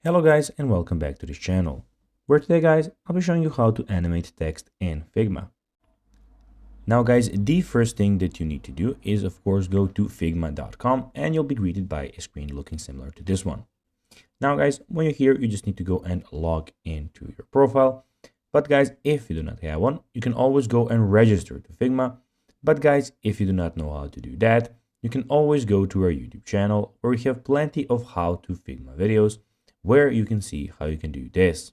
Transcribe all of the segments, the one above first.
Hello guys and welcome back to this channel, where today guys I'll be showing you how to animate text in Figma. Now guys, the first thing that you need to do is of course go to figma.com and you'll be greeted by a screen looking similar to this one. Now guys, when you're here you just need to go and log into your profile. But guys, if you do not have one, you can always go and register to Figma. But guys, if you do not know how to do that, you can always go to our YouTube channel where we have plenty of how to Figma videos where you can see how you can do this.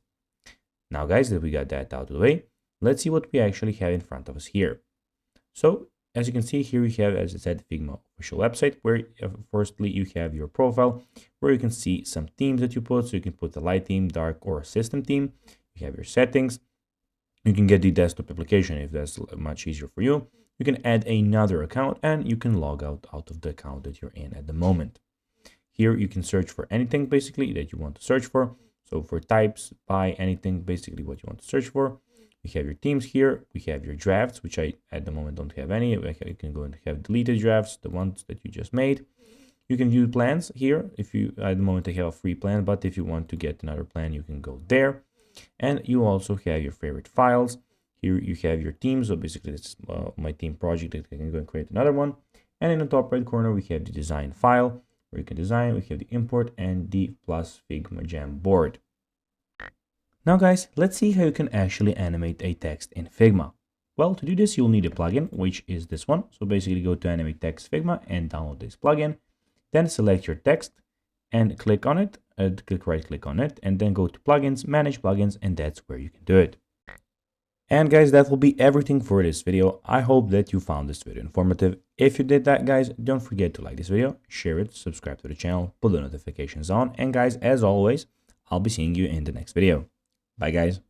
Now guys, that we got that out of the way, let's see what we actually have in front of us here. So as you can see here, we have, as I said, Figma official website where firstly you have your profile where you can see some themes that you put. So you can put a light theme, dark, or a system theme. You have your settings. You can get the desktop application if that's much easier for you. You can add another account and you can log out of the account that you're in at the moment. Here you can search for anything basically that you want to search for. So for types, by anything, basically what you want to search for. We have your themes here. We have your drafts, which I at the moment don't have any. You can go and have deleted drafts, the ones that you just made. You can view plans here. If you at the moment I have a free plan, but if you want to get another plan, you can go there. And you also have your favorite files. Here you have your themes. So basically this is my theme project that I can go and create another one. And in the top right corner, we have the design file where you can design. We have the import and the plus Figma Jam board. Now guys, let's see how you can actually animate a text in Figma. Well, to do this, you'll need a plugin, which is this one. So basically go to Animate Text Figma and download this plugin. Then select your text and click on it, right click on it, and then go to plugins, manage plugins, and that's where you can do it. And guys, that will be everything for this video. I hope that you found this video informative. If you did that, guys, don't forget to like this video, share it, subscribe to the channel, put the notifications on, and guys, as always, I'll be seeing you in the next video. Bye guys.